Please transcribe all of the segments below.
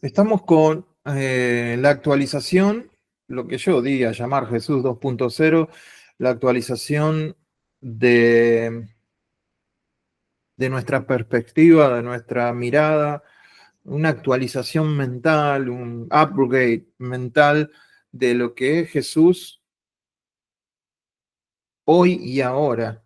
Estamos con la actualización, lo que yo di a llamar Jesús 2.0, la actualización de nuestra perspectiva, de nuestra mirada, una actualización mental, un upgrade mental de lo que es Jesús hoy y ahora.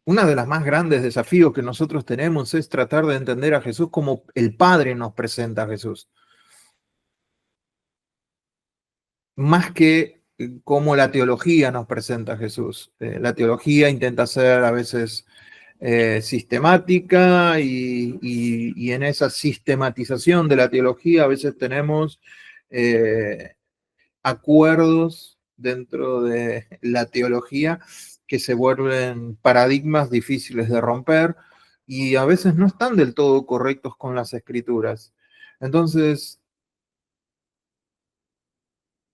Una de las más grandes desafíos que nosotros tenemos es tratar de entender a Jesús como el Padre nos presenta a Jesús. Más que como la teología nos presenta a Jesús. La teología intenta ser a veces sistemática y en esa sistematización de la teología a veces tenemos acuerdos dentro de la teología que se vuelven paradigmas difíciles de romper y a veces no están del todo correctos con las escrituras. Entonces,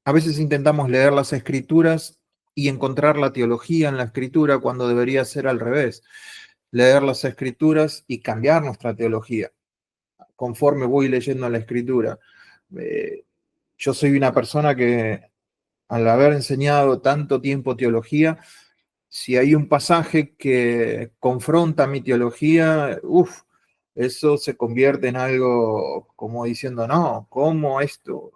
a veces intentamos leer las escrituras y encontrar la teología en la escritura cuando debería ser al revés. Leer las escrituras y cambiar nuestra teología conforme voy leyendo la escritura. Yo soy una persona que al haber enseñado tanto tiempo teología, si hay un pasaje que confronta mi teología, eso se convierte en algo como diciendo, no, ¿cómo esto?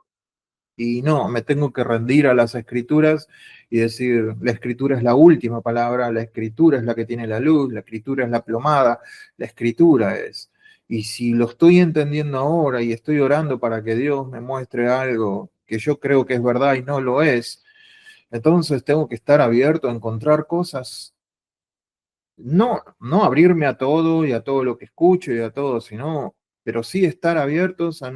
Y no, me tengo que rendir a las escrituras y decir, la escritura es la última palabra, la escritura es la que tiene la luz, la escritura es la plomada, la escritura es. Y si lo estoy entendiendo ahora y estoy orando para que Dios me muestre algo que yo creo que es verdad y no lo es, entonces tengo que estar abierto a encontrar cosas, no abrirme a todo y a todo lo que escucho y a todo, sino, pero sí estar abiertos a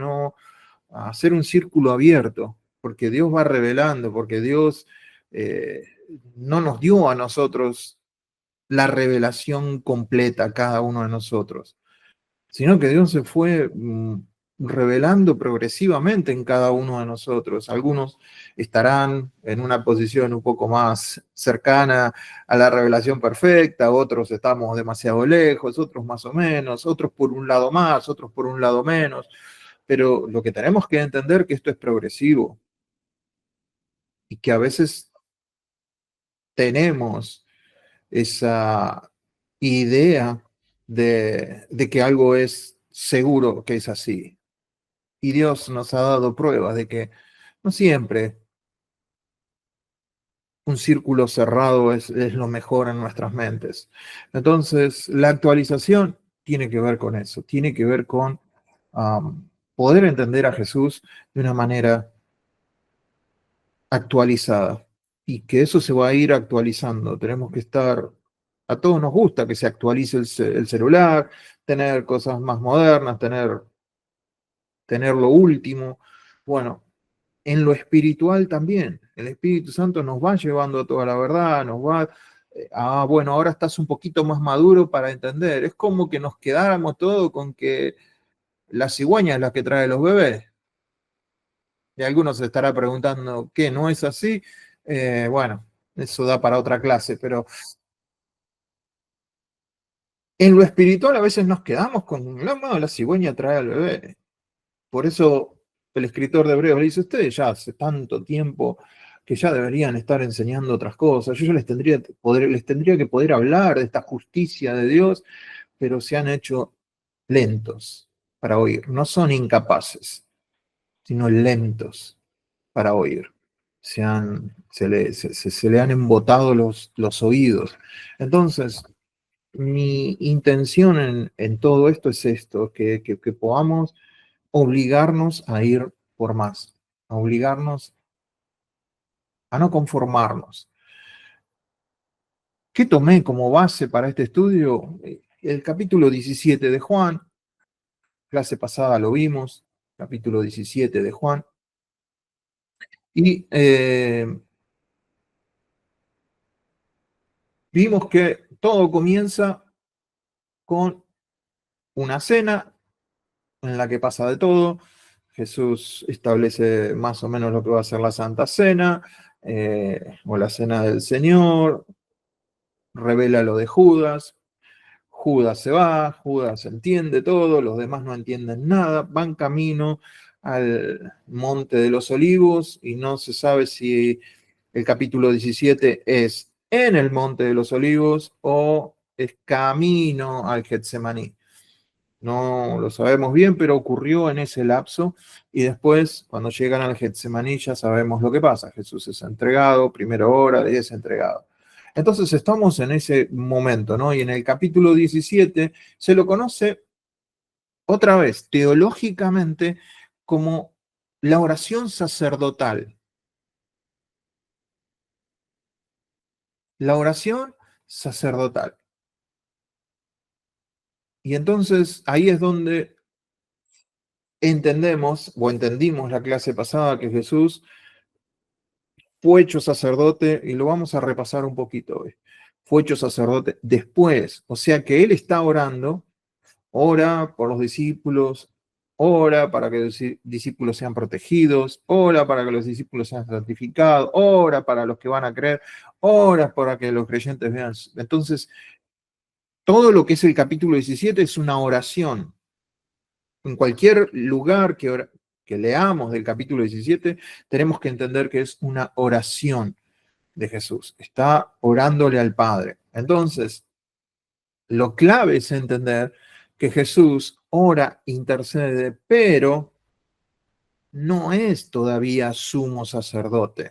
hacer un círculo abierto, porque Dios va revelando, porque Dios eh, no nos dio a nosotros la revelación completa a cada uno de nosotros, sino que Dios se fue revelando progresivamente en cada uno de nosotros. Algunos estarán en una posición un poco más cercana a la revelación perfecta, otros estamos demasiado lejos, otros más o menos, otros por un lado más, otros por un lado menos, pero lo que tenemos que entender es que esto es progresivo y que a veces tenemos esa idea de que algo es seguro que es así. Y Dios nos ha dado pruebas de que no siempre un círculo cerrado es lo mejor en nuestras mentes. Entonces, la actualización tiene que ver con eso, tiene que ver con poder entender a Jesús de una manera actualizada y que eso se va a ir actualizando. Tenemos que estar, a todos nos gusta que se actualice el celular, tener cosas más modernas, tener lo último. Bueno, en lo espiritual también. El Espíritu Santo nos va llevando a toda la verdad, nos va, bueno, ahora estás un poquito más maduro para entender. Es como que nos quedáramos todo con que la cigüeña es la que trae los bebés. Y algunos se estará preguntando, ¿qué? ¿No es así? Bueno, eso da para otra clase, pero en lo espiritual a veces nos quedamos con, no, la cigüeña trae al bebé. Por eso el escritor de Hebreos le dice, ustedes ya hace tanto tiempo que ya deberían estar enseñando otras cosas. Yo ya les tendría que poder hablar de esta justicia de Dios, pero se han hecho lentos para oír. No son incapaces, sino lentos para oír. Se le han embotado los oídos. Entonces, mi intención en todo esto es esto, que podamos obligarnos a ir por más, a obligarnos a no conformarnos. ¿Qué tomé como base para este estudio? El capítulo 17 de Juan, clase pasada lo vimos, capítulo 17 de Juan, y vimos que todo comienza con una cena en la que pasa de todo. Jesús establece más o menos lo que va a ser la Santa Cena, o la Cena del Señor, revela lo de Judas. Judas se va, Judas entiende todo, los demás no entienden nada, van camino al Monte de los Olivos y no se sabe si el capítulo 17 es en el Monte de los Olivos o es camino al Getsemaní. No lo sabemos bien, pero ocurrió en ese lapso y después, cuando llegan al Getsemaní, ya sabemos lo que pasa. Jesús es entregado, primera hora y es entregado. Entonces estamos en ese momento, ¿no? Y en el capítulo 17 se lo conoce otra vez teológicamente como la oración sacerdotal. La oración sacerdotal. Y entonces ahí es donde entendemos o entendimos la clase pasada que Jesús fue hecho sacerdote, y lo vamos a repasar un poquito hoy. Fue hecho sacerdote después, o sea que él está orando, ora por los discípulos, ora para que los discípulos sean protegidos, ora para que los discípulos sean santificados, ora para los que van a creer, ora para que los creyentes vean. Entonces, todo lo que es el capítulo 17 es una oración. En cualquier lugar que leamos del capítulo 17, tenemos que entender que es una oración de Jesús. Está orándole al Padre. Entonces, lo clave es entender que Jesús ora, intercede, pero no es todavía sumo sacerdote.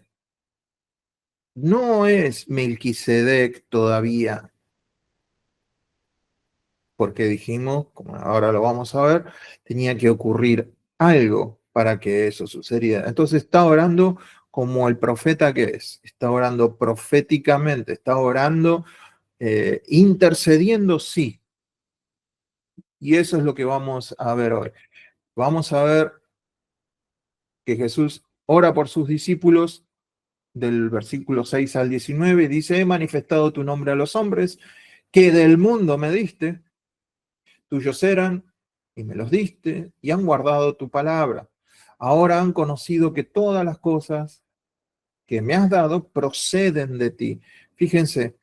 No es Melquisedec todavía, porque dijimos, como ahora lo vamos a ver, tenía que ocurrir algo para que eso sucediera. Entonces está orando como el profeta que es, está orando proféticamente, está orando, intercediendo, sí. Y eso es lo que vamos a ver hoy. Vamos a ver que Jesús ora por sus discípulos del versículo 6 al 19, dice, he manifestado tu nombre a los hombres, que del mundo me diste, tuyos eran, y me los diste, y han guardado tu palabra. Ahora han conocido que todas las cosas que me has dado proceden de ti. Fíjense,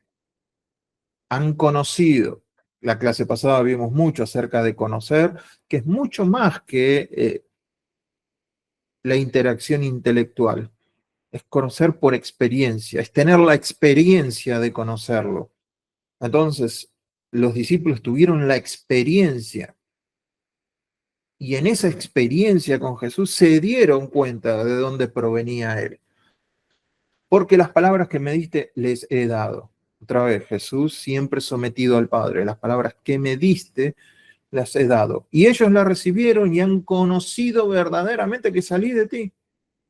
han conocido. La clase pasada vimos mucho acerca de conocer, que es mucho más que la interacción intelectual. Es conocer por experiencia, es tener la experiencia de conocerlo. Entonces, los discípulos tuvieron la experiencia y en esa experiencia con Jesús se dieron cuenta de dónde provenía Él. Porque las palabras que me diste les he dado. Otra vez, Jesús siempre sometido al Padre. Las palabras que me diste las he dado. Y ellos las recibieron y han conocido verdaderamente que salí de ti.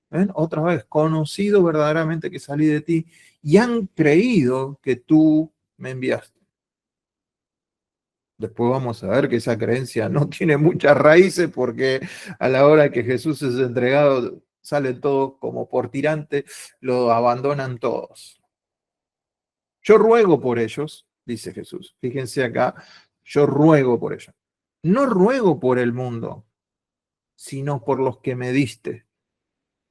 ¿Ven? Otra vez, conocido verdaderamente que salí de ti y han creído que tú me enviaste. Después vamos a ver que esa creencia no tiene muchas raíces porque a la hora que Jesús es entregado, salen todos como por tirante, lo abandonan todos. Yo ruego por ellos, dice Jesús. Fíjense acá, yo ruego por ellos. No ruego por el mundo, sino por los que me diste,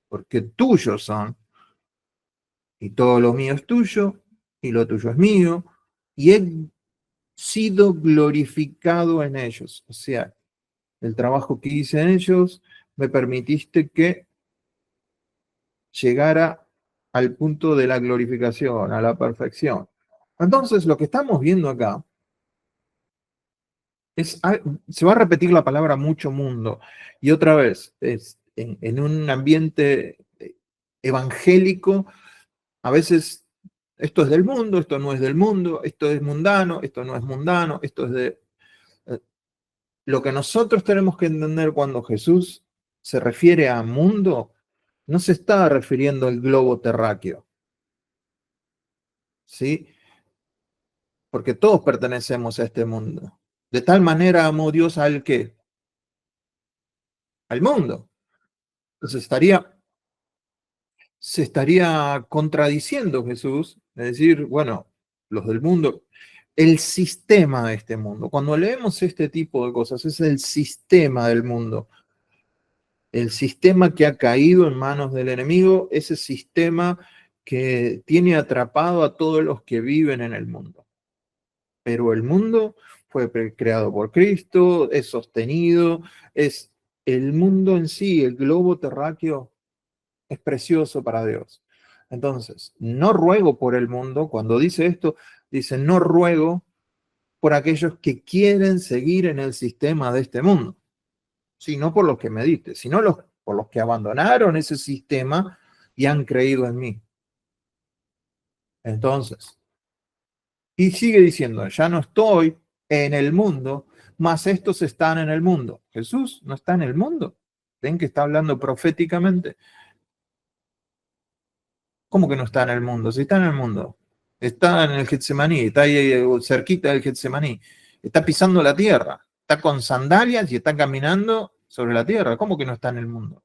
porque tuyos son, y todo lo mío es tuyo, y lo tuyo es mío, y he sido glorificado en ellos. O sea, el trabajo que hice en ellos, me permitiste que llegara al punto de la glorificación, a la perfección. Entonces, lo que estamos viendo acá es, se va a repetir la palabra mucho mundo, y otra vez, es en un ambiente evangélico, a veces esto es del mundo, esto no es del mundo, esto es mundano, esto no es mundano, esto es de... Lo que nosotros tenemos que entender cuando Jesús se refiere a mundo, no se está refiriendo al globo terráqueo, ¿sí? Porque todos pertenecemos a este mundo. De tal manera amó Dios al que, al mundo. Entonces se estaría contradiciendo Jesús, es decir, bueno, los del mundo, el sistema de este mundo. Cuando leemos este tipo de cosas, es el sistema del mundo. El sistema que ha caído en manos del enemigo, ese sistema que tiene atrapado a todos los que viven en el mundo. Pero el mundo fue creado por Cristo, es sostenido, es el mundo en sí, el globo terráqueo es precioso para Dios. Entonces, no ruego por el mundo. Cuando dice esto, dice, no ruego por aquellos que quieren seguir en el sistema de este mundo, sino por los que me diste, sino por los que abandonaron ese sistema y han creído en mí. Entonces, y sigue diciendo, ya no estoy en el mundo, mas estos están en el mundo. Jesús no está en el mundo. ¿Ven que está hablando proféticamente? ¿Cómo que no está en el mundo? Si está en el mundo. Está en el Getsemaní, está ahí cerquita del Getsemaní. Está pisando la tierra. Está con sandalias y está caminando sobre la tierra. ¿Cómo que no está en el mundo?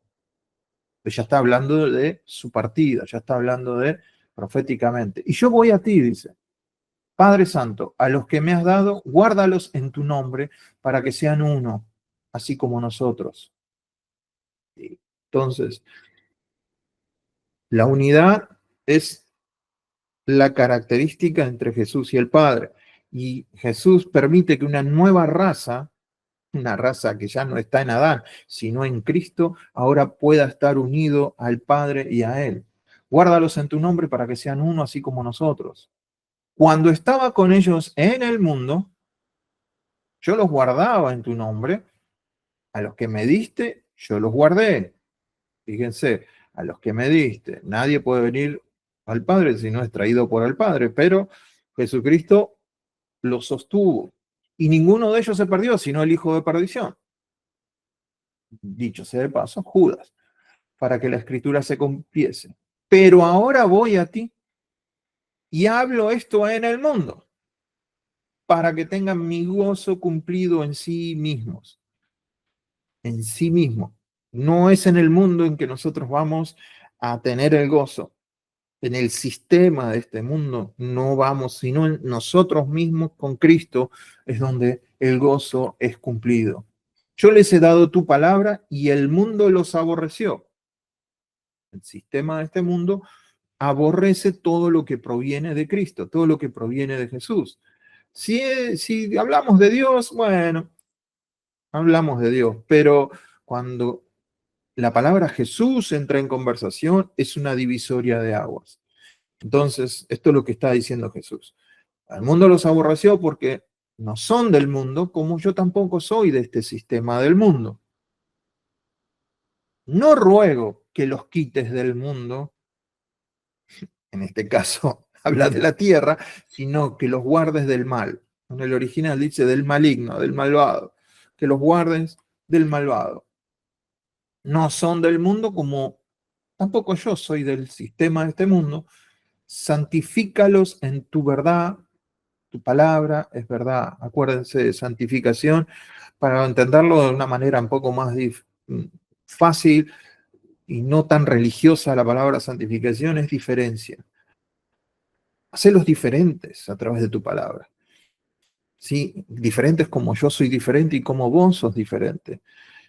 Pues ya está hablando de su partida, ya está hablando de proféticamente. Y yo voy a ti, dice. Padre Santo, a los que me has dado, guárdalos en tu nombre para que sean uno, así como nosotros. Entonces, la unidad es la característica entre Jesús y el Padre. Y Jesús permite que una raza que ya no está en Adán, sino en Cristo, ahora pueda estar unido al Padre y a Él. Guárdalos en tu nombre para que sean uno, así como nosotros. Cuando estaba con ellos en el mundo, yo los guardaba en tu nombre. A los que me diste, yo los guardé. Fíjense, a los que me diste. Nadie puede venir al Padre si no es traído por el Padre, pero Jesucristo los sostuvo. Y ninguno de ellos se perdió, sino el hijo de perdición. Dicho sea de paso, Judas, para que la escritura se cumpliese. Pero ahora voy a ti y hablo esto en el mundo, para que tengan mi gozo cumplido en sí mismos. En sí mismo. No es en el mundo en que nosotros vamos a tener el gozo. En el sistema de este mundo no vamos, sino en nosotros mismos con Cristo es donde el gozo es cumplido. Yo les he dado tu palabra y el mundo los aborreció. El sistema de este mundo aborrece todo lo que proviene de Cristo, todo lo que proviene de Jesús. Si hablamos de Dios, bueno, hablamos de Dios, pero cuando la palabra Jesús entra en conversación, es una divisoria de aguas. Entonces, esto es lo que está diciendo Jesús. Al mundo los aborreció porque no son del mundo, como yo tampoco soy de este sistema del mundo. No ruego que los quites del mundo, en este caso habla de la tierra, sino que los guardes del mal. En el original dice del maligno, del malvado, que los guardes del malvado. No son del mundo como tampoco yo soy del sistema de este mundo. Santifícalos en tu verdad, tu palabra es verdad. Acuérdense de santificación para entenderlo de una manera un poco más fácil y no tan religiosa. La palabra santificación es diferencia. Hacelos diferentes a través de tu palabra. ¿Sí? Diferentes como yo soy diferente y como vos sos diferente.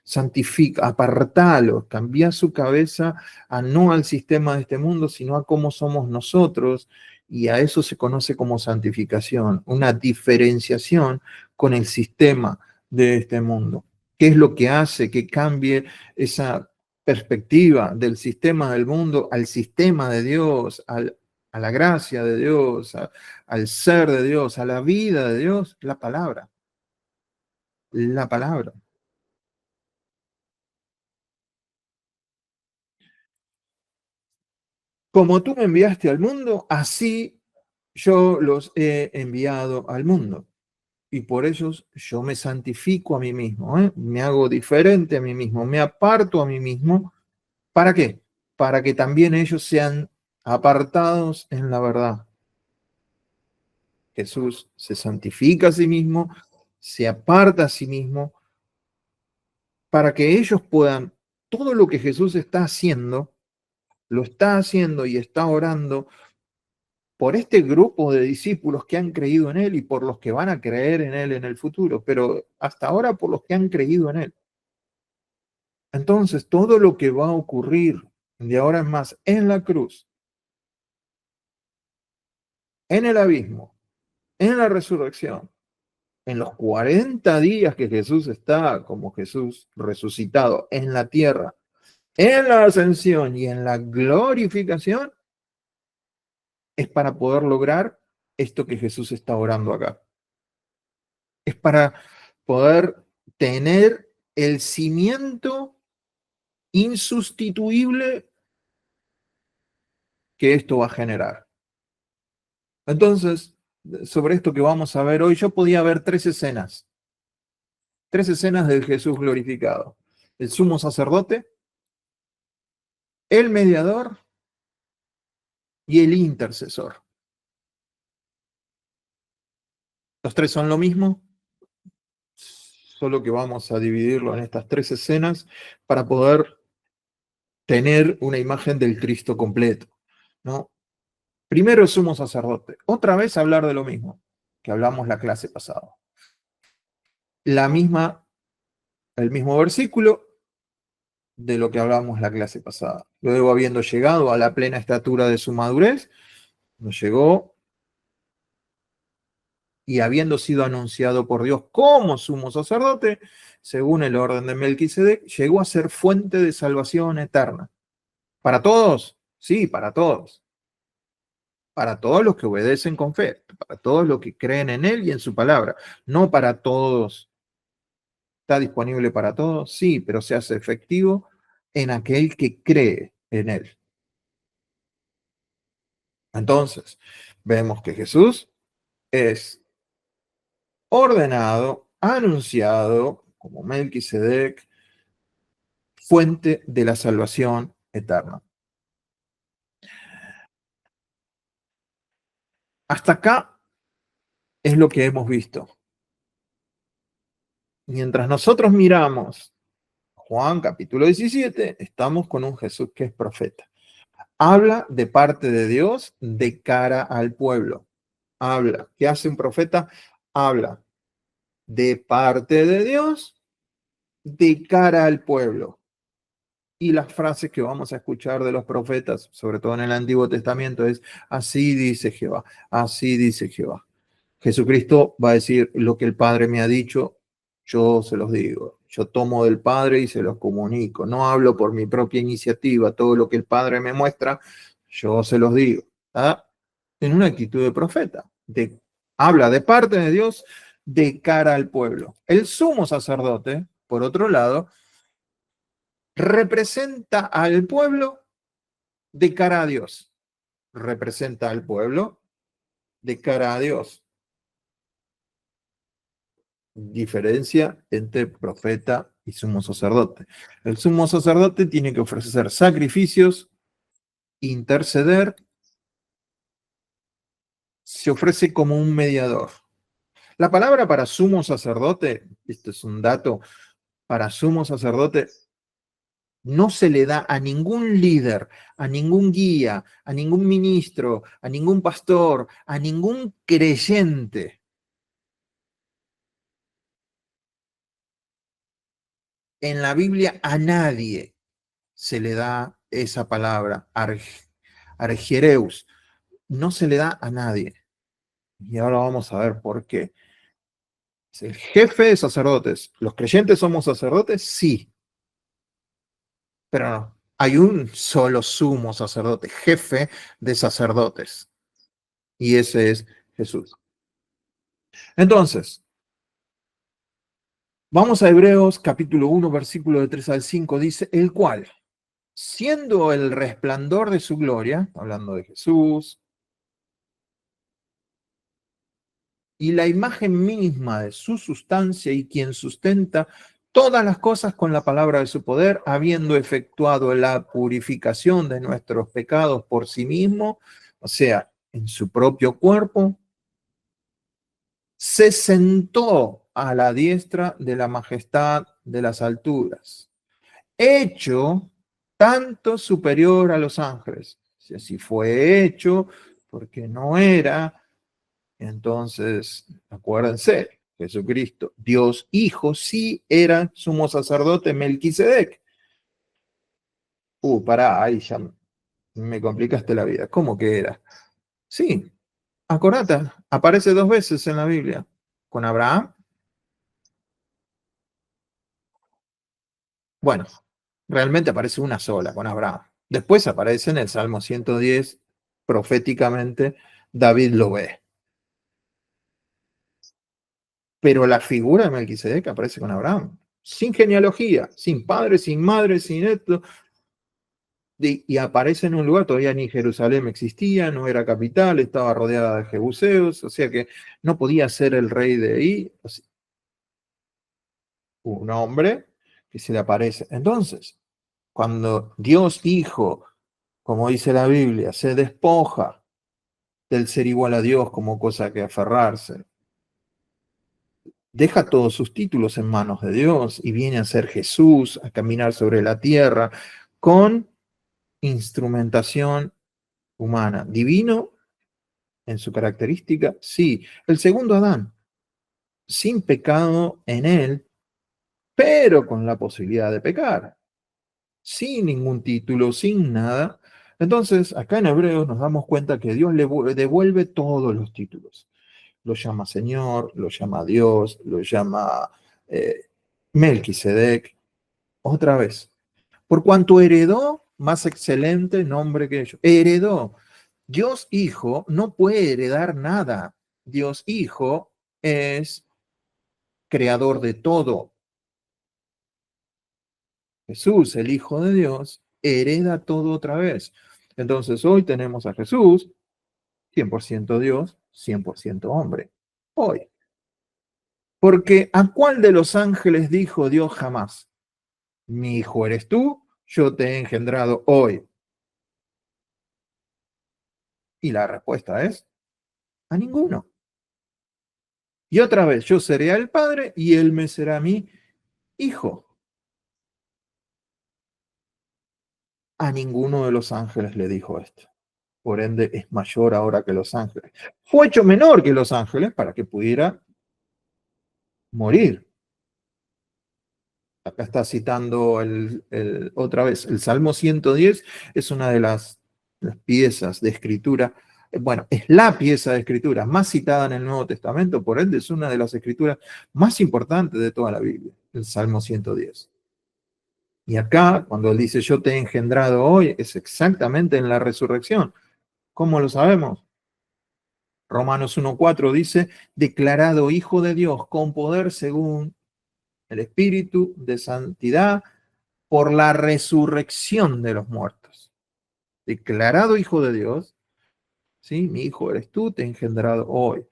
Santifica, apartalo, cambia su cabeza a no al sistema de este mundo, sino a cómo somos nosotros, y a eso se conoce como santificación, una diferenciación con el sistema de este mundo. ¿Qué es lo que hace que cambie esa perspectiva del sistema del mundo al sistema de Dios, a la gracia de Dios, al ser de Dios, a la vida de Dios? La palabra. La palabra. Como tú me enviaste al mundo, así yo los he enviado al mundo. Y por ellos yo me santifico a mí mismo, ¿eh? Me hago diferente a mí mismo, me aparto a mí mismo. ¿Para qué? Para que también ellos sean apartados en la verdad. Jesús se santifica a sí mismo, se aparta a sí mismo, para que ellos puedan, todo lo que Jesús está haciendo, lo está haciendo y está orando por este grupo de discípulos que han creído en Él y por los que van a creer en Él en el futuro, pero hasta ahora por los que han creído en Él. Entonces, todo lo que va a ocurrir de ahora en más en la cruz, en el abismo, en la resurrección, en los 40 días que Jesús está como Jesús resucitado en la tierra, en la ascensión y en la glorificación, es para poder lograr esto que Jesús está orando acá. Es para poder tener el cimiento insustituible que esto va a generar. Entonces, sobre esto que vamos a ver hoy, yo podía ver tres escenas del Jesús glorificado. El sumo sacerdote, el mediador y el intercesor. Los tres son lo mismo, solo que vamos a dividirlo en estas tres escenas para poder tener una imagen del Cristo completo, ¿no? Primero el sumo sacerdote. Otra vez hablar de lo mismo que hablamos la clase pasada. El mismo versículo de lo que hablamos la clase pasada. Luego, habiendo llegado a la plena estatura de su madurez, nos llegó y habiendo sido anunciado por Dios como sumo sacerdote, según el orden de Melquisedec, llegó a ser fuente de salvación eterna. ¿Para todos? Sí, para todos. Para todos los que obedecen con fe, para todos los que creen en Él y en su palabra. No para todos. ¿Está disponible para todos? Sí, pero se hace efectivo en aquel que cree en Él. Entonces, vemos que Jesús es ordenado, anunciado como Melquisedec, fuente de la salvación eterna. Hasta acá es lo que hemos visto. Mientras nosotros miramos Juan capítulo 17, estamos con un Jesús que es profeta. Habla de parte de Dios de cara al pueblo. Habla. ¿Qué hace un profeta? Habla de parte de Dios de cara al pueblo. Y las frases que vamos a escuchar de los profetas, sobre todo en el Antiguo Testamento, es así dice Jehová, así dice Jehová. Jesucristo va a decir lo que el Padre me ha dicho, yo se los digo. Yo tomo del Padre y se los comunico. No hablo por mi propia iniciativa, todo lo que el Padre me muestra, yo se los digo. ¿Ah? En una actitud de profeta. Habla de parte de Dios de cara al pueblo. El sumo sacerdote, por otro lado, representa al pueblo de cara a Dios. Representa al pueblo de cara a Dios. Diferencia entre profeta y sumo sacerdote. El sumo sacerdote tiene que ofrecer sacrificios, interceder, se ofrece como un mediador. La palabra para sumo sacerdote, este es un dato, para sumo sacerdote no se le da a ningún líder, a ningún guía, a ningún ministro, a ningún pastor, a ningún creyente. En la Biblia a nadie se le da esa palabra, argereus. No se le da a nadie. Y ahora vamos a ver por qué. Es el jefe de sacerdotes. ¿Los creyentes somos sacerdotes? Sí. Pero no. Hay un solo sumo sacerdote, jefe de sacerdotes. Y ese es Jesús. Entonces, vamos a Hebreos capítulo 1, versículo de 3 al 5. Dice, el cual, siendo el resplandor de su gloria, hablando de Jesús, y la imagen misma de su sustancia y quien sustenta todas las cosas con la palabra de su poder, habiendo efectuado la purificación de nuestros pecados por sí mismo, o sea, en su propio cuerpo, se sentó a la diestra de la majestad de las alturas, hecho tanto superior a los ángeles. Si así fue hecho, porque no era. Entonces, acuérdense, Jesucristo, Dios Hijo, sí era sumo sacerdote Melquisedec. Pará, ahí ya me complicaste la vida. ¿Cómo que era? Sí, acordate, aparece dos veces en la Biblia. Con Abraham Bueno, realmente aparece una sola con Abraham. Después aparece en el Salmo 110, proféticamente, David lo ve. Pero la figura de Melquisedec aparece con Abraham, sin genealogía, sin padre, sin madre, sin esto, y aparece en un lugar, todavía ni Jerusalén existía, no era capital, estaba rodeada de jebuseos, o sea que no podía ser el rey de ahí, o sea, un hombre que se le aparece. Entonces, cuando Dios Hijo, como dice la Biblia, se despoja del ser igual a Dios como cosa que aferrarse, deja todos sus títulos en manos de Dios y viene a ser Jesús, a caminar sobre la tierra con instrumentación humana. Divino en su característica, sí. El segundo Adán, sin pecado en él, pero con la posibilidad de pecar, sin ningún título, sin nada. Entonces, acá en Hebreos nos damos cuenta que Dios le devuelve todos los títulos. Lo llama Señor, lo llama Dios, lo llama eh, Melquisedec, otra vez. Por cuanto heredó más excelente nombre que ellos. Heredó. Dios Hijo no puede heredar nada. Dios Hijo es creador de todo. Jesús, el Hijo de Dios, hereda todo otra vez. Entonces hoy tenemos a Jesús, 100% Dios, 100% hombre. Hoy. Porque ¿a cuál de los ángeles dijo Dios jamás? Mi hijo eres tú, yo te he engendrado hoy. Y la respuesta es a ninguno. Y otra vez, yo seré al Padre y él me será mi hijo. A ninguno de los ángeles le dijo esto. Por ende, es mayor ahora que los ángeles. Fue hecho menor que los ángeles para que pudiera morir. Acá está citando otra vez, el Salmo 110 es una de las piezas de escritura, bueno, es la pieza de escritura más citada en el Nuevo Testamento, por ende es una de las escrituras más importantes de toda la Biblia, el Salmo 110. Y acá, cuando él dice, yo te he engendrado hoy, es exactamente en la resurrección. ¿Cómo lo sabemos? Romanos 1.4 dice, declarado hijo de Dios con poder según el Espíritu de santidad por la resurrección de los muertos. Declarado hijo de Dios, ¿sí? Mi hijo eres tú, te he engendrado hoy.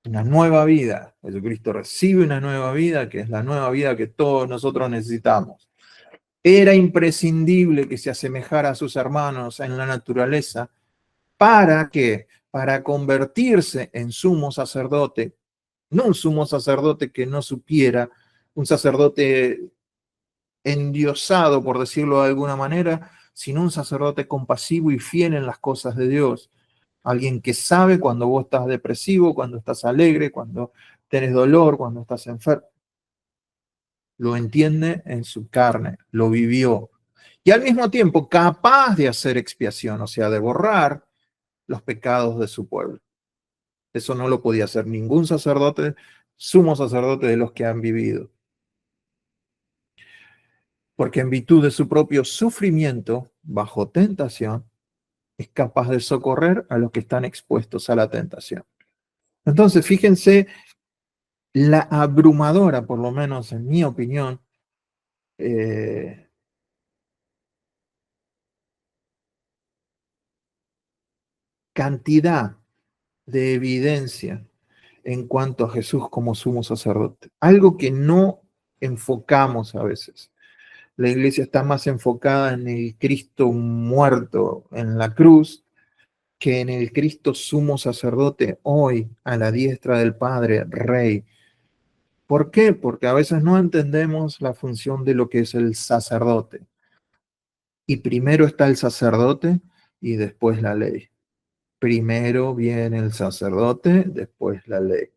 Una nueva vida. Jesucristo recibe una nueva vida, que es la nueva vida que todos nosotros necesitamos. Era imprescindible que se asemejara a sus hermanos en la naturaleza. ¿Para qué? Para convertirse en sumo sacerdote. No un sumo sacerdote que no supiera, un sacerdote endiosado, por decirlo de alguna manera, sino un sacerdote compasivo y fiel en las cosas de Dios. Alguien que sabe cuando vos estás depresivo, cuando estás alegre, cuando tenés dolor, cuando estás enfermo. Lo entiende en su carne, lo vivió. Y al mismo tiempo capaz de hacer expiación, o sea, de borrar los pecados de su pueblo. Eso no lo podía hacer ningún sacerdote, sumo sacerdote de los que han vivido. Porque en virtud de su propio sufrimiento, bajo tentación, es capaz de socorrer a los que están expuestos a la tentación. Entonces, fíjense la abrumadora, por lo menos en mi opinión, eh, cantidad de evidencia en cuanto a Jesús como sumo sacerdote. Algo que no enfocamos a veces. La iglesia está más enfocada en el Cristo muerto en la cruz que en el Cristo sumo sacerdote hoy a la diestra del Padre, Rey. ¿Por qué? Porque a veces no entendemos la función de lo que es el sacerdote. Y primero está el sacerdote y después la ley. Primero viene el sacerdote, después la ley.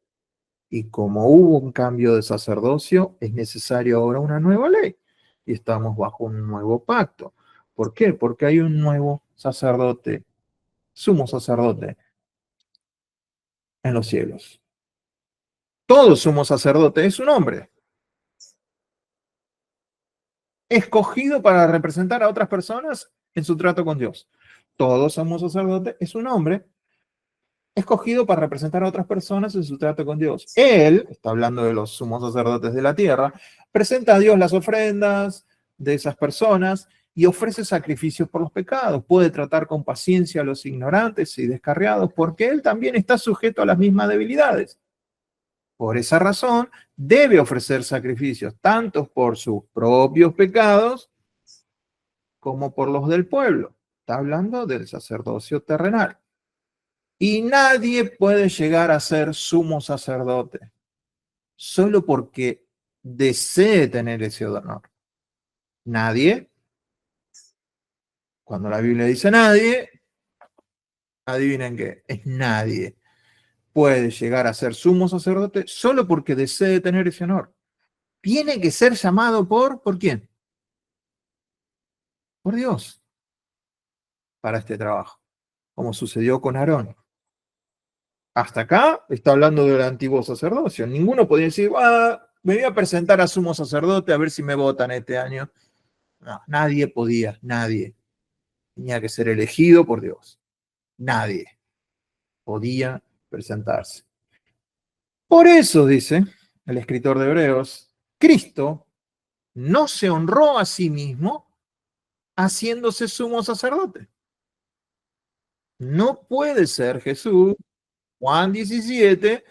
Y como hubo un cambio de sacerdocio, es necesario ahora una nueva ley. Y estamos bajo un nuevo pacto. ¿Por qué? Porque hay un nuevo sacerdote, sumo sacerdote en los cielos. Todo sumo sacerdote es un hombre. escogido para representar a otras personas en su trato con Dios. Todo sumo sacerdote es un hombre escogido para representar a otras personas en su trato con Dios. Él, está hablando de los sumos sacerdotes de la tierra, presenta a Dios las ofrendas de esas personas y ofrece sacrificios por los pecados. Puede tratar con paciencia a los ignorantes y descarriados, porque él también está sujeto a las mismas debilidades. Por esa razón, debe ofrecer sacrificios tanto por sus propios pecados como por los del pueblo. Está hablando del sacerdocio terrenal. Y nadie puede llegar a ser sumo sacerdote solo porque desee tener ese honor. Nadie, cuando la Biblia dice nadie, adivinen qué, es nadie puede llegar a ser sumo sacerdote solo porque desee tener ese honor. Tiene que ser llamado ¿por quién? Por Dios para este trabajo, como sucedió con Aarón. Hasta acá está hablando del antiguo sacerdocio. Ninguno podía decir, me voy a presentar a sumo sacerdote a ver si me votan este año. No, nadie podía, nadie. Tenía que ser elegido por Dios. Nadie podía presentarse. Por eso, dice el escritor de Hebreos, Cristo no se honró a sí mismo haciéndose sumo sacerdote. No puede ser Jesús, Juan 17,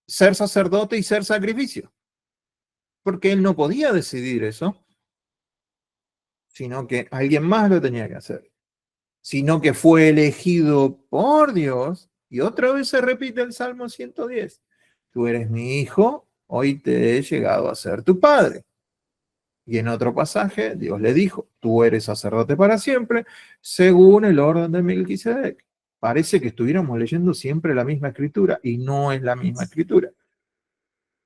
ser sacerdote y ser sacrificio, porque él no podía decidir eso, sino que alguien más lo tenía que hacer, sino que fue elegido por Dios, y otra vez se repite el Salmo 110, tú eres mi hijo, hoy te he llegado a ser tu padre. Y en otro pasaje, Dios le dijo, tú eres sacerdote para siempre, según el orden de Melquisedec. Parece que estuviéramos leyendo siempre la misma escritura, y no es la misma escritura.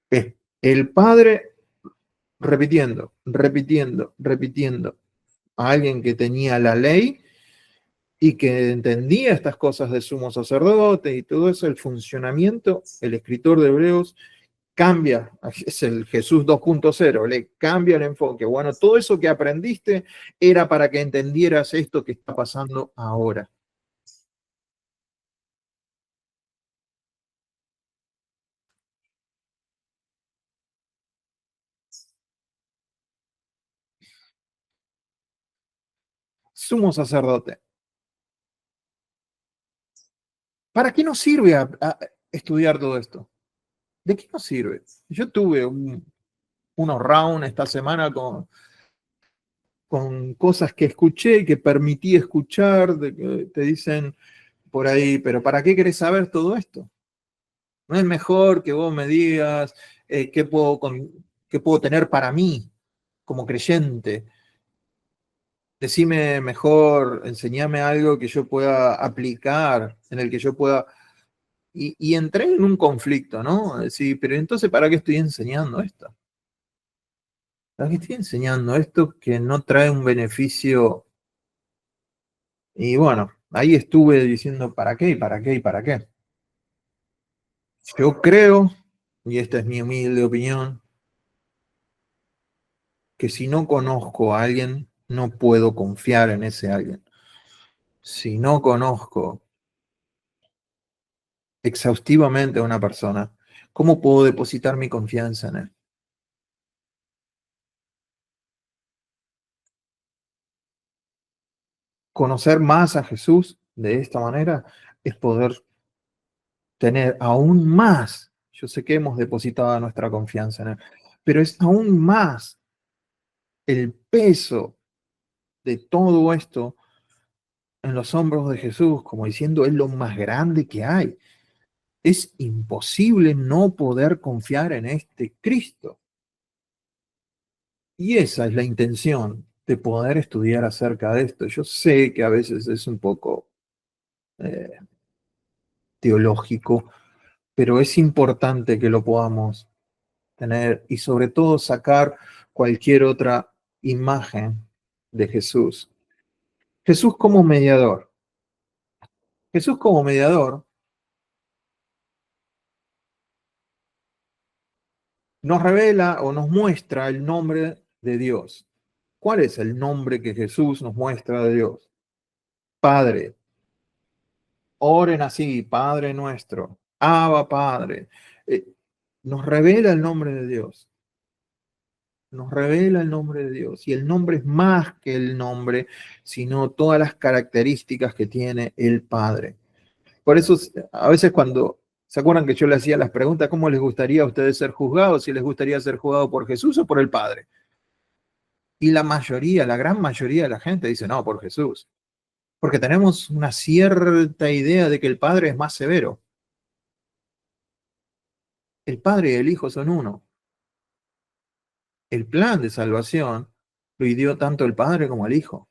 Es el Padre repitiendo, repitiendo, repitiendo a alguien que tenía la ley y que entendía estas cosas de sumo sacerdote y todo eso, el funcionamiento, el escritor de Hebreos cambia, es el Jesús 2.0, le cambia el enfoque. Bueno, todo eso que aprendiste era para que entendieras esto que está pasando ahora. Sumo sacerdote. ¿Para qué nos sirve a estudiar todo esto? ¿De qué nos sirve? Yo tuve unos rounds esta semana con cosas que escuché y que permití escuchar, de que te dicen por ahí, pero ¿para qué querés saber todo esto? ¿No es mejor que vos me digas qué puedo tener para mí como creyente? Decime mejor, enseñame algo que yo pueda aplicar, en el que yo pueda... Y entré en un conflicto, ¿no? Decir, pero entonces, ¿para qué estoy enseñando esto? ¿Para qué estoy enseñando esto que no trae un beneficio? Y bueno, ahí estuve diciendo, ¿para qué? ¿Y para qué? ¿Y para qué? Yo creo, y esta es mi humilde opinión, que si no conozco a alguien, no puedo confiar en ese alguien. Si no conozco exhaustivamente a una persona, ¿cómo puedo depositar mi confianza en él? Conocer más a Jesús de esta manera es poder tener aún más. Yo sé que hemos depositado nuestra confianza en él, pero es aún más el peso de todo esto en los hombros de Jesús, como diciendo, es lo más grande que hay. Es imposible no poder confiar en este Cristo. Y esa es la intención de poder estudiar acerca de esto. Yo sé que a veces es un poco eh, teológico, pero es importante que lo podamos tener y sobre todo sacar cualquier otra imagen de Jesús. Jesús como mediador. Jesús como mediador nos revela o nos muestra el nombre de Dios. ¿Cuál es el nombre que Jesús nos muestra de Dios? Padre. Oren así, Padre nuestro, Abba Padre. Eh, Nos revela el nombre de Dios. Nos revela el nombre de Dios. Y el nombre es más que el nombre, sino todas las características que tiene el Padre. Por eso, a veces cuando se acuerdan que yo le hacía las preguntas, ¿cómo les gustaría a ustedes ser juzgados? Si les gustaría ser juzgados por Jesús o por el Padre. Y la mayoría, la gran mayoría de la gente dice, no, por Jesús. Porque tenemos una cierta idea de que el Padre es más severo. El Padre y el Hijo son uno. El plan de salvación lo ideó tanto el Padre como el Hijo.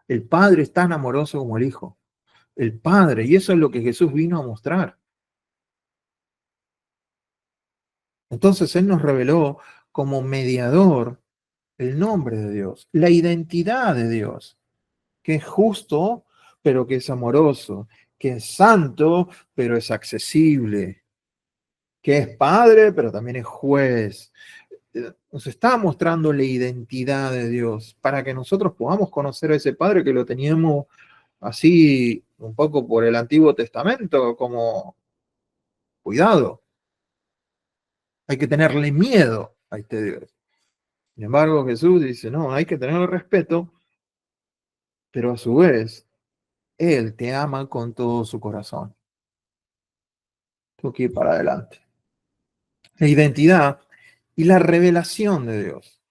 El Padre es tan amoroso como el Hijo. El Padre, y eso es lo que Jesús vino a mostrar. Entonces Él nos reveló como mediador el nombre de Dios, la identidad de Dios, que es justo, pero que es amoroso, que es santo, pero es accesible, que es Padre, pero también es juez. Nos está mostrando la identidad de Dios para que nosotros podamos conocer a ese Padre que lo teníamos así un poco por el Antiguo Testamento, como cuidado, hay que tenerle miedo a este Dios. Sin embargo, Jesús dice, no, hay que tener respeto, pero a su vez, Él te ama con todo su corazón. Tengo que ir para adelante. La identidad y la revelación de Dios.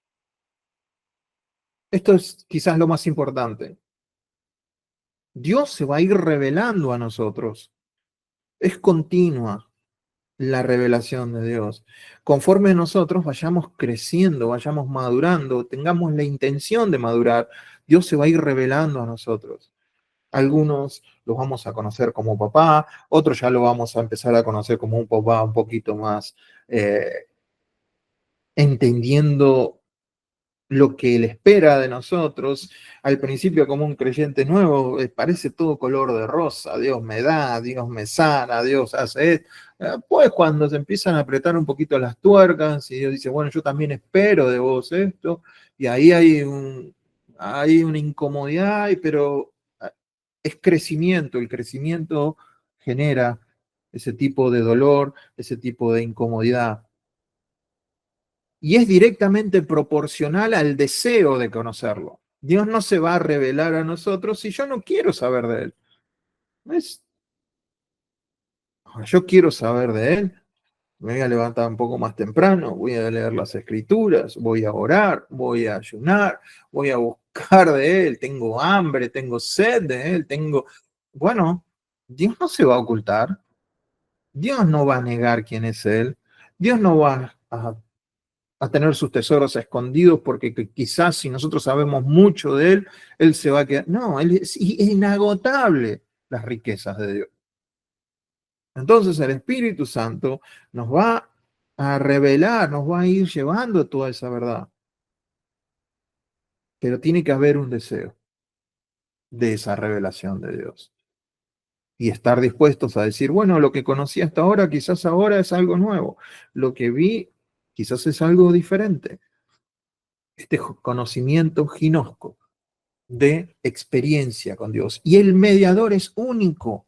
Esto es quizás lo más importante. Dios se va a ir revelando a nosotros. Es continua la revelación de Dios. Conforme nosotros vayamos creciendo, vayamos madurando, tengamos la intención de madurar, Dios se va a ir revelando a nosotros. Algunos los vamos a conocer como papá, otros ya lo vamos a empezar a conocer como un papá un poquito más entendiendo lo que él espera de nosotros. Al principio, como un creyente nuevo, parece todo color de rosa. Dios me da, Dios me sana, Dios hace esto. Pues cuando se empiezan a apretar un poquito las tuercas y Dios dice, bueno, yo también espero de vos esto, y ahí hay una incomodidad, pero es crecimiento. El crecimiento genera ese tipo de dolor, ese tipo de incomodidad y es directamente proporcional al deseo de conocerlo. Dios no se va a revelar a nosotros si yo no quiero saber de Él. Es, yo quiero saber de Él, me voy a levantar un poco más temprano, voy a leer las escrituras, voy a orar, voy a ayunar, voy a buscar de Él, tengo hambre, tengo sed de Él, tengo... Bueno, Dios no se va a ocultar, Dios no va a negar quién es Él, Dios no va a tener sus tesoros escondidos porque quizás si nosotros sabemos mucho de él, él se va a quedar. No, él es inagotable las riquezas de Dios. Entonces el Espíritu Santo nos va a revelar, nos va a ir llevando toda esa verdad. Pero tiene que haber un deseo de esa revelación de Dios. Y estar dispuestos a decir, bueno, lo que conocí hasta ahora, quizás ahora es algo nuevo. Lo que vi, quizás es algo diferente. Este conocimiento ginosco de experiencia con Dios. Y el mediador es único.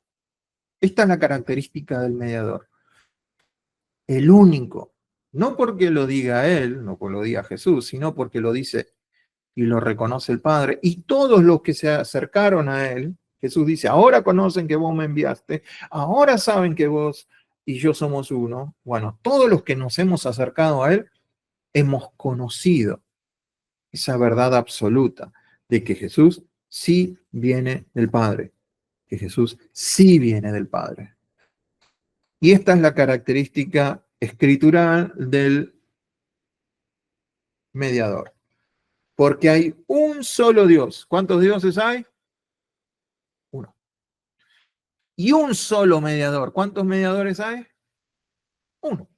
Esta es la característica del mediador. El único. No porque lo diga él, no porque lo diga Jesús, sino porque lo dice y lo reconoce el Padre. Y todos los que se acercaron a él, Jesús dice, ahora conocen que vos me enviaste, ahora saben que vos y yo somos uno. Bueno, todos los que nos hemos acercado a él, hemos conocido esa verdad absoluta de que Jesús sí viene del Padre, que Jesús sí viene del Padre. Y esta es la característica escritural del mediador, porque hay un solo Dios. ¿Cuántos dioses hay? Uno. Y un solo mediador. ¿Cuántos mediadores hay? Uno.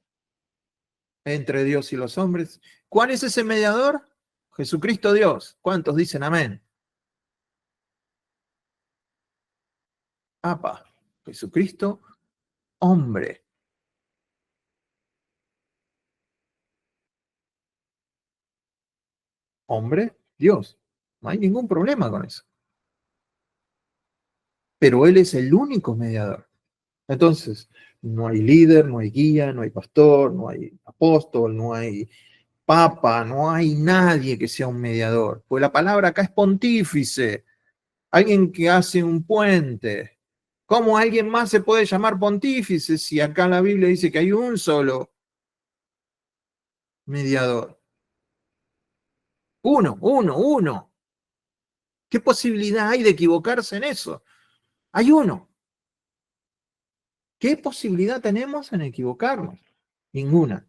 Entre Dios y los hombres. ¿Cuál es ese mediador? Jesucristo Dios. ¿Cuántos dicen amén? Apa, Jesucristo, hombre. hombre, Dios. No hay ningún problema con eso. Pero Él es el único mediador. Entonces, no hay líder, no hay guía, no hay pastor, no hay apóstol, no hay papa, no hay nadie que sea un mediador. Pues la palabra acá es pontífice, alguien que hace un puente. ¿Cómo alguien más se puede llamar pontífice si acá la Biblia dice que hay un solo mediador? Uno. ¿Qué posibilidad hay de equivocarse en eso? Hay uno. ¿Qué posibilidad tenemos en equivocarnos? Ninguna.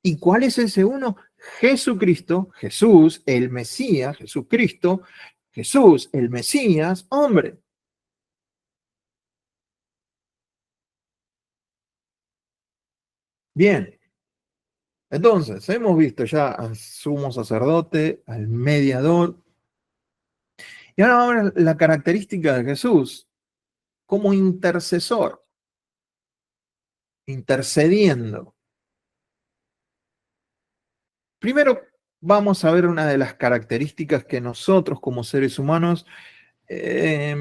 ¿Y cuál es ese uno? Jesucristo, Jesús, el Mesías, Jesucristo, Jesús, el Mesías, hombre. Bien, entonces hemos visto ya al sumo sacerdote, al mediador, y ahora la característica de Jesús como intercesor, intercediendo. Primero vamos a ver una de las características que nosotros como seres humanos eh,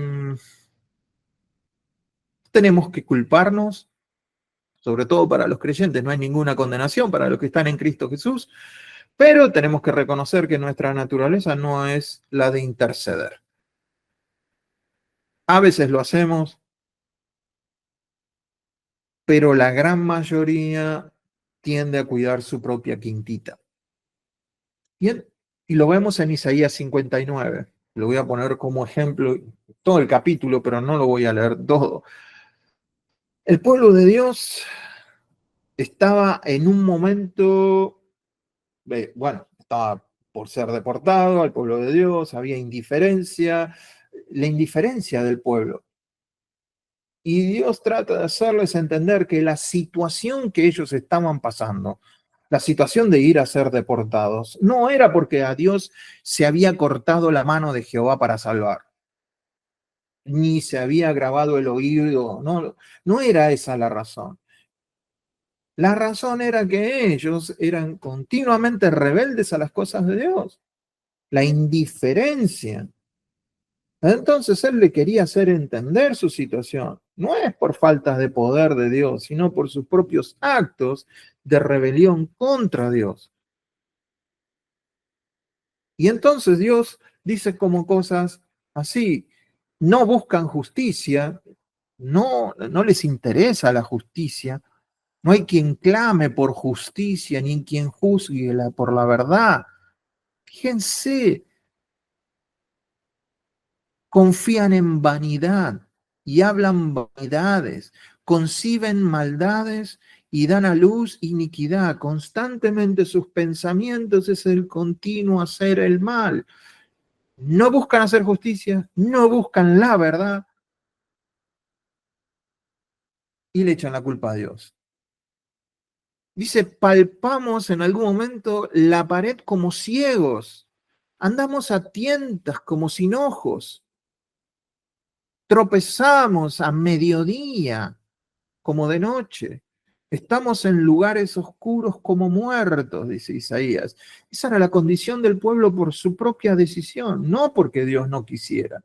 tenemos que culparnos, sobre todo para los creyentes. No hay ninguna condenación para los que están en Cristo Jesús, pero tenemos que reconocer que nuestra naturaleza no es la de interceder. A veces lo hacemos, pero la gran mayoría tiende a cuidar su propia quintita. Bien, y lo vemos en Isaías 59. Lo voy a poner como ejemplo todo el capítulo, pero no lo voy a leer todo. El pueblo de Dios estaba en un momento, bueno, estaba por ser deportado al pueblo de Dios, había indiferencia, la indiferencia del pueblo. Y Dios trata de hacerles entender que la situación que ellos estaban pasando, la situación de ir a ser deportados, no era porque a Dios se había cortado la mano de Jehová para salvar, ni se había grabado el oído, no, no era esa la razón. La razón era que ellos eran continuamente rebeldes a las cosas de Dios, la indiferencia. Entonces él le quería hacer entender su situación. No es por falta de poder de Dios, sino por sus propios actos de rebelión contra Dios. Y entonces Dios dice como cosas así, no buscan justicia, no les interesa la justicia, no hay quien clame por justicia, ni quien juzgue por la verdad. Fíjense, confían en vanidad y hablan vanidades, conciben maldades y dan a luz iniquidad. Constantemente sus pensamientos es el continuo hacer el mal. No buscan hacer justicia, no buscan la verdad y le echan la culpa a Dios. Dice, palpamos en algún momento la pared como ciegos, andamos a tientas como sin ojos, tropezamos a mediodía como de noche, estamos en lugares oscuros como muertos, dice Isaías. Esa era la condición del pueblo por su propia decisión, no porque Dios no quisiera.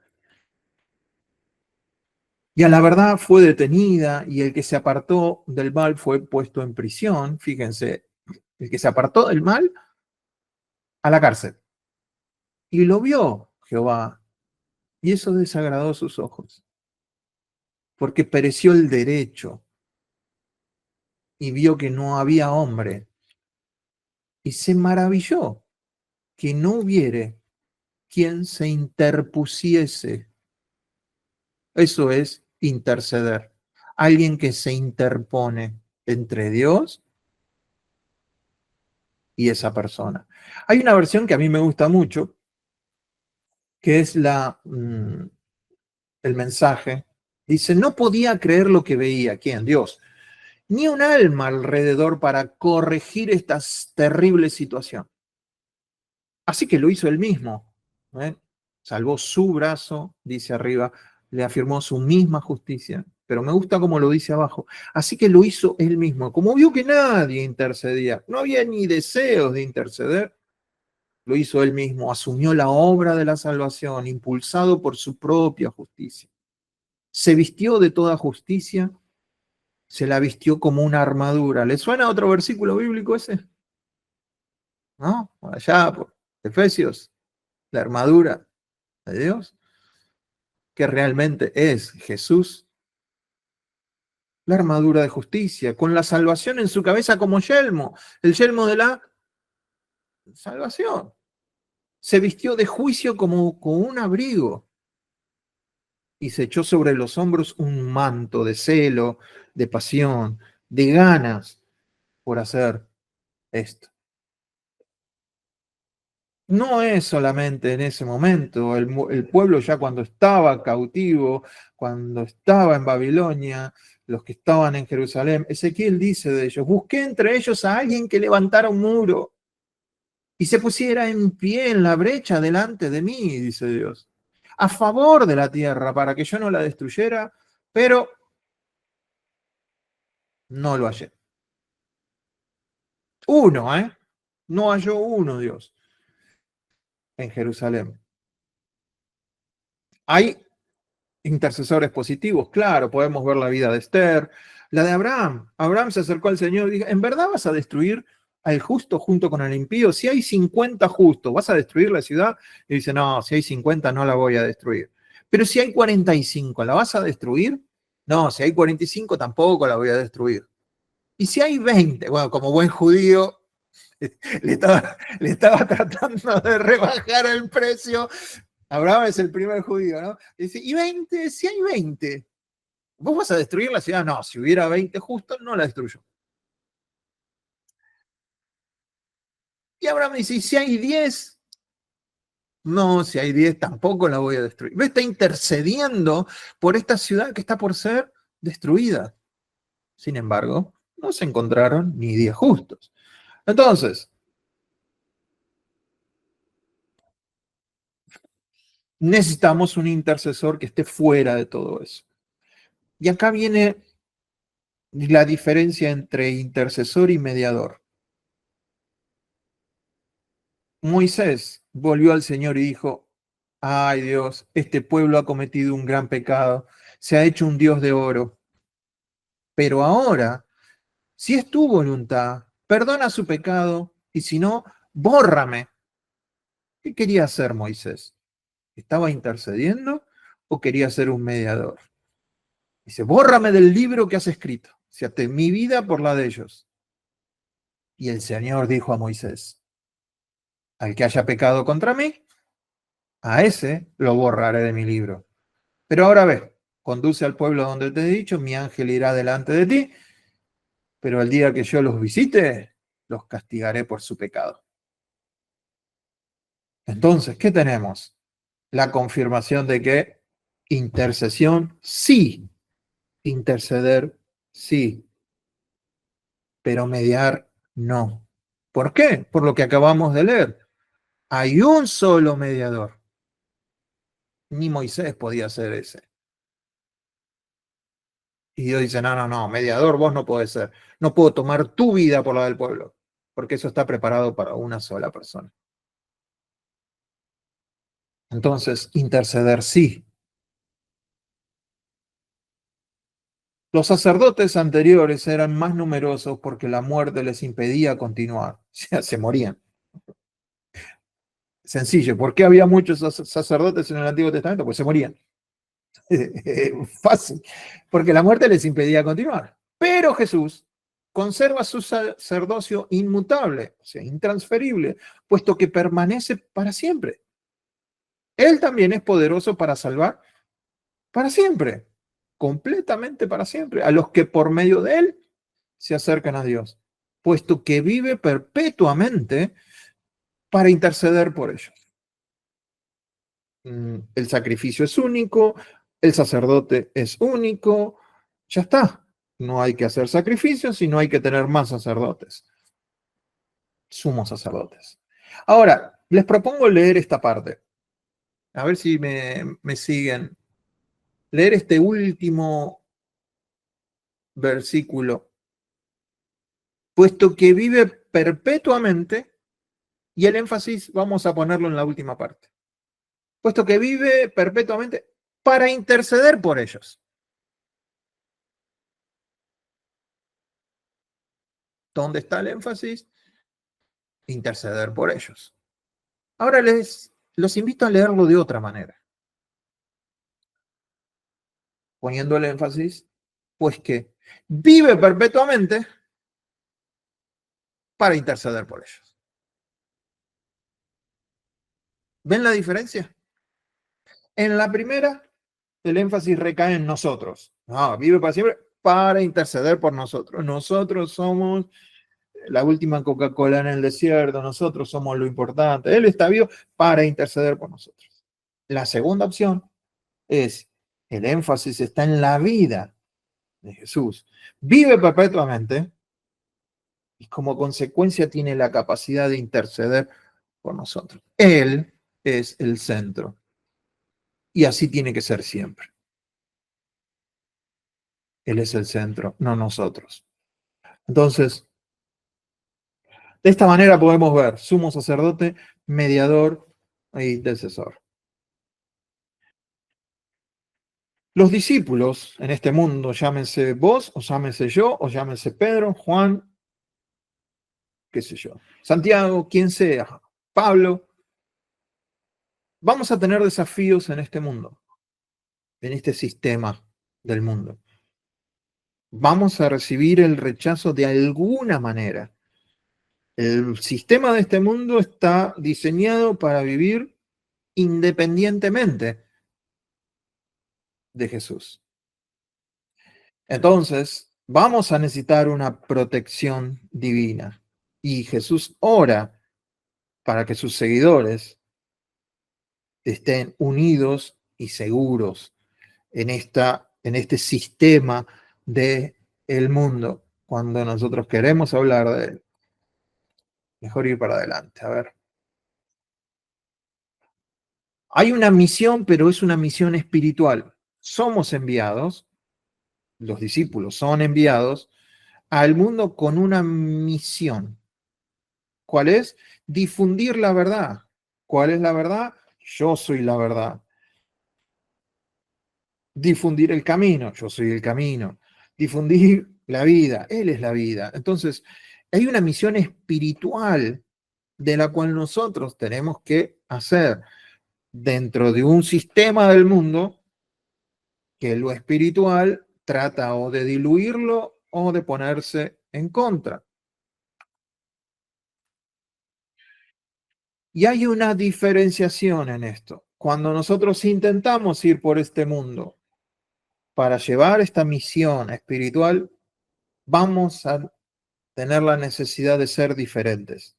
Y a la verdad fue detenida y el que se apartó del mal fue puesto en prisión. Fíjense, el que se apartó del mal a la cárcel. Y lo vio Jehová y eso desagradó sus ojos, porque pereció el derecho y vio que no había hombre y se maravilló que no hubiere quien se interpusiese. Eso es interceder. Alguien que se interpone entre Dios y esa persona. Hay una versión que a mí me gusta mucho, que es el mensaje. Dice, no podía creer lo que veía. ¿Quién? Dios. Ni un alma alrededor para corregir esta terrible situación. Así que lo hizo él mismo. ¿Eh? Salvó su brazo, dice arriba, le afirmó su misma justicia. Pero me gusta como lo dice abajo. Así que lo hizo él mismo. Como vio que nadie intercedía, no había ni deseos de interceder, lo hizo él mismo, asumió la obra de la salvación, impulsado por su propia justicia. Se vistió de toda justicia, se la vistió como una armadura. ¿Le suena otro versículo bíblico ese? ¿No? Por allá, por Efesios, la armadura de Dios, que realmente es Jesús, la armadura de justicia, con la salvación en su cabeza como yelmo, el yelmo de la salvación. Se vistió de juicio como con un abrigo y se echó sobre los hombros un manto de celo, de pasión, de ganas por hacer esto. No es solamente en ese momento, el pueblo ya cuando estaba cautivo, cuando estaba en Babilonia, los que estaban en Jerusalén, Ezequiel dice de ellos, busqué entre ellos a alguien que levantara un muro y se pusiera en pie en la brecha delante de mí, dice Dios, a favor de la tierra para que yo no la destruyera, pero no lo hallé. Uno, ¿eh? No halló uno Dios en Jerusalén. Hay intercesores positivos, claro, podemos ver la vida de Esther, la de Abraham. Abraham se acercó al Señor y dijo, ¿en verdad vas a destruir al justo junto con el impío? Si hay 50 justos, ¿vas a destruir la ciudad? Y dice, no, si hay 50 no la voy a destruir. Pero si hay 45, ¿la vas a destruir? No, si hay 45 tampoco la voy a destruir. Y si hay 20, bueno, como buen judío, le estaba tratando de rebajar el precio. Abraham es el primer judío, ¿no? Dice, y 20, si hay 20, ¿vos vas a destruir la ciudad? No, si hubiera 20 justos, no la destruyo. Y Abraham dice, ¿y si hay 10? No, si hay 10 tampoco la voy a destruir. ¿Ves? Está intercediendo por esta ciudad que está por ser destruida. Sin embargo, no se encontraron ni 10 justos. Entonces, necesitamos un intercesor que esté fuera de todo eso. Y acá viene la diferencia entre intercesor y mediador. Moisés volvió al Señor y dijo, ay Dios, este pueblo ha cometido un gran pecado, se ha hecho un Dios de oro, pero ahora, si es tu voluntad, perdona su pecado y si no, bórrame. ¿Qué quería hacer Moisés? ¿Estaba intercediendo o quería ser un mediador? Dice, bórrame del libro que has escrito, se ate mi vida por la de ellos. Y el Señor dijo a Moisés, al que haya pecado contra mí, a ese lo borraré de mi libro. Pero ahora ve, conduce al pueblo donde te he dicho, mi ángel irá delante de ti, pero el día que yo los visite, los castigaré por su pecado. Entonces, ¿qué tenemos? La confirmación de que intercesión sí, interceder sí, pero mediar no. ¿Por qué? Por lo que acabamos de leer. Hay un solo mediador. Ni Moisés podía ser ese. Y Dios dice, no, no, no, mediador vos no podés ser. No puedo tomar tu vida por la del pueblo, porque eso está preparado para una sola persona. Entonces, interceder sí. Los sacerdotes anteriores eran más numerosos porque la muerte les impedía continuar. O sea, se morían. Sencillo. ¿Por qué había muchos sacerdotes en el Antiguo Testamento? Pues se morían. Fácil. Porque la muerte les impedía continuar. Pero Jesús conserva su sacerdocio inmutable, o sea, intransferible, puesto que permanece para siempre. Él también es poderoso para salvar para siempre, completamente para siempre, a los que por medio de él se acercan a Dios, puesto que vive perpetuamente para interceder por ellos. El sacrificio es único, el sacerdote es único, ya está. No hay que hacer sacrificios y no hay que tener más sacerdotes, sumos sacerdotes. Ahora, les propongo leer esta parte, a ver si me siguen. Leer este último versículo, puesto que vive perpetuamente Y el énfasis vamos a ponerlo en la última parte. Puesto que vive perpetuamente para interceder por ellos. ¿Dónde está el énfasis? Interceder por ellos. Ahora los invito a leerlo de otra manera, poniendo el énfasis, pues que vive perpetuamente para interceder por ellos. ¿Ven la diferencia? En la primera, el énfasis recae en nosotros. No, vive para siempre para interceder por nosotros. Nosotros somos la última Coca-Cola en el desierto, nosotros somos lo importante. Él está vivo para interceder por nosotros. La segunda opción es, el énfasis está en la vida de Jesús. Vive perpetuamente y como consecuencia tiene la capacidad de interceder por nosotros. Él es el centro y así tiene que ser siempre. Él es el centro, no nosotros. Entonces, de esta manera podemos ver sumo sacerdote, mediador e intercesor. Los discípulos en este mundo, llámense vos, o llámense yo, o llámense Pedro, Juan, qué sé yo, Santiago, quien sea, Pablo, vamos a tener desafíos en este mundo, en este sistema del mundo. Vamos a recibir el rechazo de alguna manera. El sistema de este mundo está diseñado para vivir independientemente de Jesús. Entonces, vamos a necesitar una protección divina. Y Jesús ora para que sus seguidores estén unidos y seguros en este sistema de el mundo. Cuando nosotros queremos hablar de él, mejor ir para adelante. A ver. Hay una misión, pero es una misión espiritual. Somos enviados, los discípulos son enviados al mundo con una misión. ¿Cuál es? Difundir la verdad. ¿Cuál es la verdad? Yo soy la verdad. Difundir el camino. Yo soy el camino. Difundir la vida. Él es la vida. Entonces, hay una misión espiritual de la cual nosotros tenemos que hacer dentro de un sistema del mundo que lo espiritual trata o de diluirlo o de ponerse en contra. Y hay una diferenciación en esto. Cuando nosotros intentamos ir por este mundo para llevar esta misión espiritual, vamos a tener la necesidad de ser diferentes.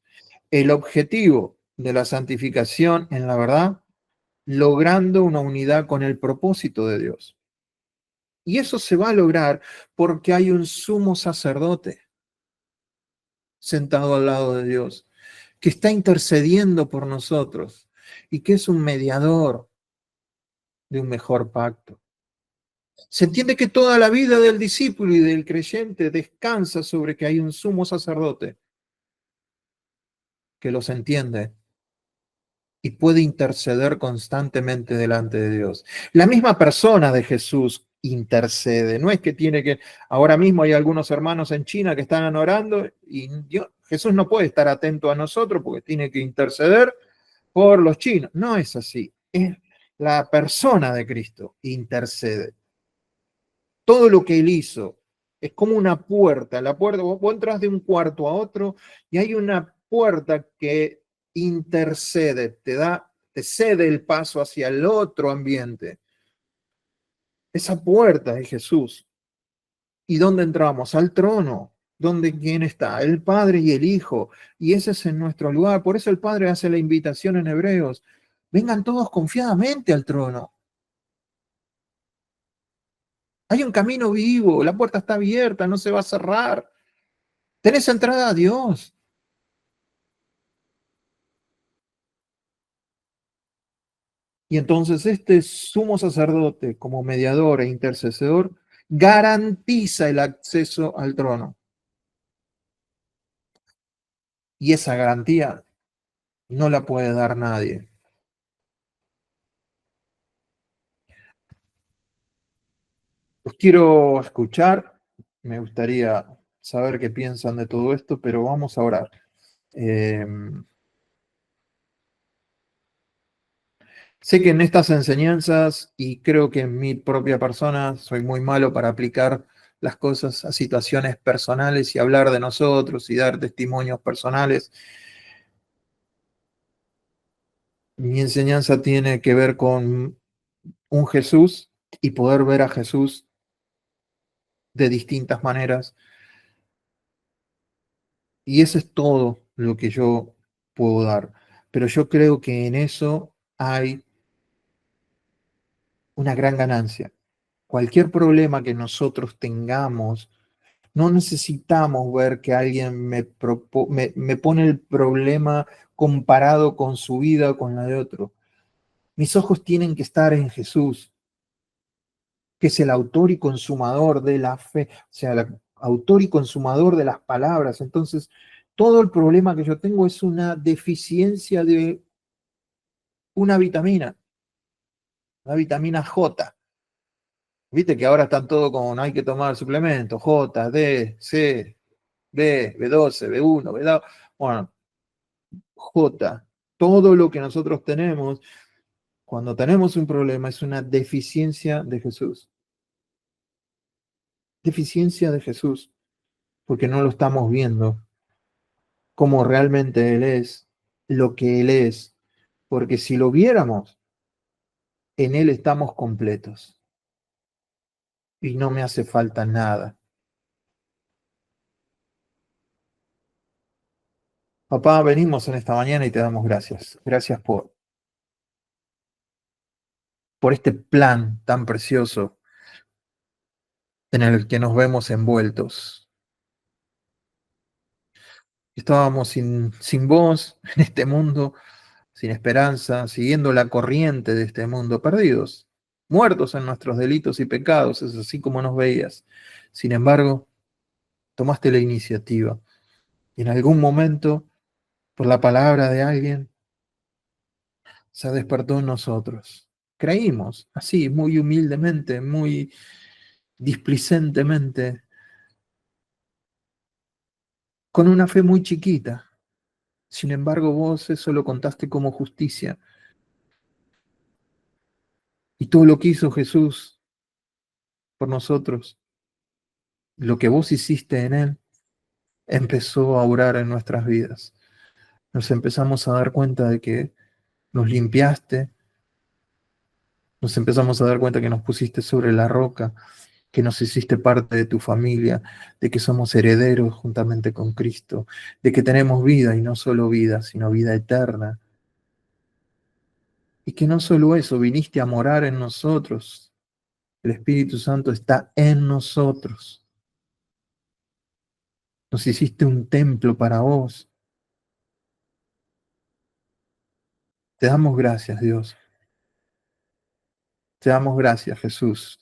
El objetivo de la santificación en la verdad, logrando una unidad con el propósito de Dios. Y eso se va a lograr porque hay un sumo sacerdote sentado al lado de Dios, que está intercediendo por nosotros y que es un mediador de un mejor pacto. Se entiende que toda la vida del discípulo y del creyente descansa sobre que hay un sumo sacerdote que los entiende y puede interceder constantemente delante de Dios. La misma persona de Jesús intercede, no es que tiene que, ahora mismo hay algunos hermanos en China que están orando y Jesús no puede estar atento a nosotros porque tiene que interceder por los chinos. No es así, es la persona de Cristo intercede. Todo lo que él hizo es como una puerta. La puerta, vos entras de un cuarto a otro y hay una puerta que intercede, te cede el paso hacia el otro ambiente. Esa puerta es Jesús. ¿Y dónde entramos? Al trono. ¿Dónde quién está? El Padre y el Hijo. Y ese es en nuestro lugar. Por eso el Padre hace la invitación en Hebreos. Vengan todos confiadamente al trono. Hay un camino vivo, la puerta está abierta, no se va a cerrar. Tenés entrada a Dios. Y entonces este sumo sacerdote, como mediador e intercesor, garantiza el acceso al trono. Y esa garantía No la puede dar nadie. Los quiero escuchar. Me gustaría saber qué piensan de todo esto, pero vamos a orar. Eh, Sé que en estas enseñanzas, y creo que en mi propia persona, soy muy malo para aplicar las cosas a situaciones personales y hablar de nosotros y dar testimonios personales. Mi enseñanza tiene que ver con un Jesús y poder ver a Jesús de distintas maneras. Y eso es todo lo que yo puedo dar. Pero yo creo que en eso hay una gran ganancia. Cualquier problema que nosotros tengamos, no necesitamos ver que alguien me pone el problema comparado con su vida o con la de otro. Mis ojos tienen que estar en Jesús, que es el autor y consumador de la fe, o sea, el autor y consumador de las palabras. Entonces, todo el problema que yo tengo es una deficiencia de una vitamina, la vitamina J. Viste que ahora están todo con, hay que tomar suplementos, J, D, C, B, B12, B1, B2. Bueno, J, todo lo que nosotros tenemos, cuando tenemos un problema, es una deficiencia de Jesús. Deficiencia de Jesús, porque no lo estamos viendo como realmente Él es, lo que Él es. Porque si lo viéramos, en Él estamos completos y no me hace falta nada. Papá, venimos en esta mañana y te damos gracias. Gracias por este plan tan precioso en el que nos vemos envueltos. Estábamos sin voz en este mundo, sin esperanza, siguiendo la corriente de este mundo, perdidos, muertos en nuestros delitos y pecados, es así como nos veías. Sin embargo, tomaste la iniciativa y en algún momento, por la palabra de alguien, se despertó en nosotros. Creímos, así, muy humildemente, muy displicentemente, con una fe muy chiquita. Sin embargo, vos eso lo contaste como justicia. Y todo lo que hizo Jesús por nosotros, lo que vos hiciste en Él, empezó a orar en nuestras vidas. Nos empezamos a dar cuenta de que nos limpiaste, nos empezamos a dar cuenta que nos pusiste sobre la roca, que nos hiciste parte de tu familia, de que somos herederos juntamente con Cristo, de que tenemos vida y no solo vida, sino vida eterna. Y que no solo eso, viniste a morar en nosotros. El Espíritu Santo está en nosotros. Nos hiciste un templo para vos. Te damos gracias, Dios. Te damos gracias, Jesús,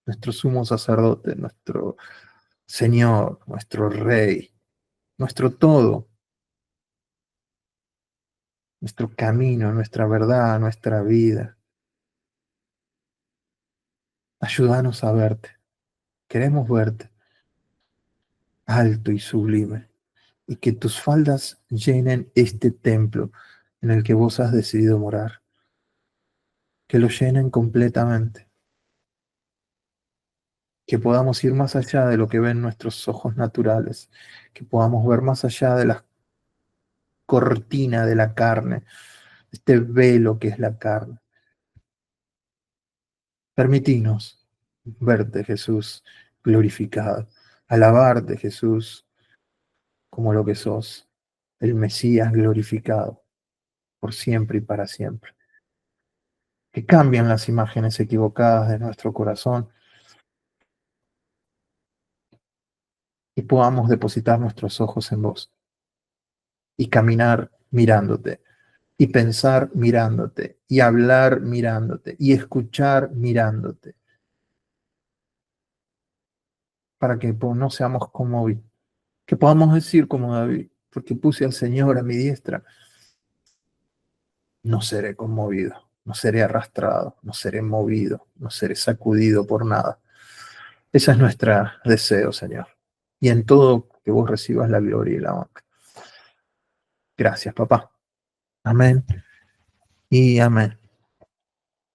nuestro sumo sacerdote, nuestro Señor, nuestro Rey, nuestro todo, nuestro camino, nuestra verdad, nuestra vida. Ayúdanos a verte. Queremos verte alto y sublime y que tus faldas llenen este templo en el que vos has decidido morar. Que lo llenen completamente. Que podamos ir más allá de lo que ven nuestros ojos naturales. Que podamos ver más allá de la cortina de la carne, este velo que es la carne. Permitinos verte, Jesús, glorificado. Alabarte, Jesús, como lo que sos, el Mesías glorificado, por siempre y para siempre. Que cambien las imágenes equivocadas de nuestro corazón y podamos depositar nuestros ojos en vos y caminar mirándote y pensar mirándote y hablar mirándote y escuchar mirándote para que no seamos como David, que podamos decir como David, porque puse al Señor a mi diestra, no seré conmovido, no seré arrastrado, no seré movido, no seré sacudido por nada. Ese es nuestro deseo, Señor. Y en todo que vos recibas la gloria y la honra. Gracias, papá. Amén y amén.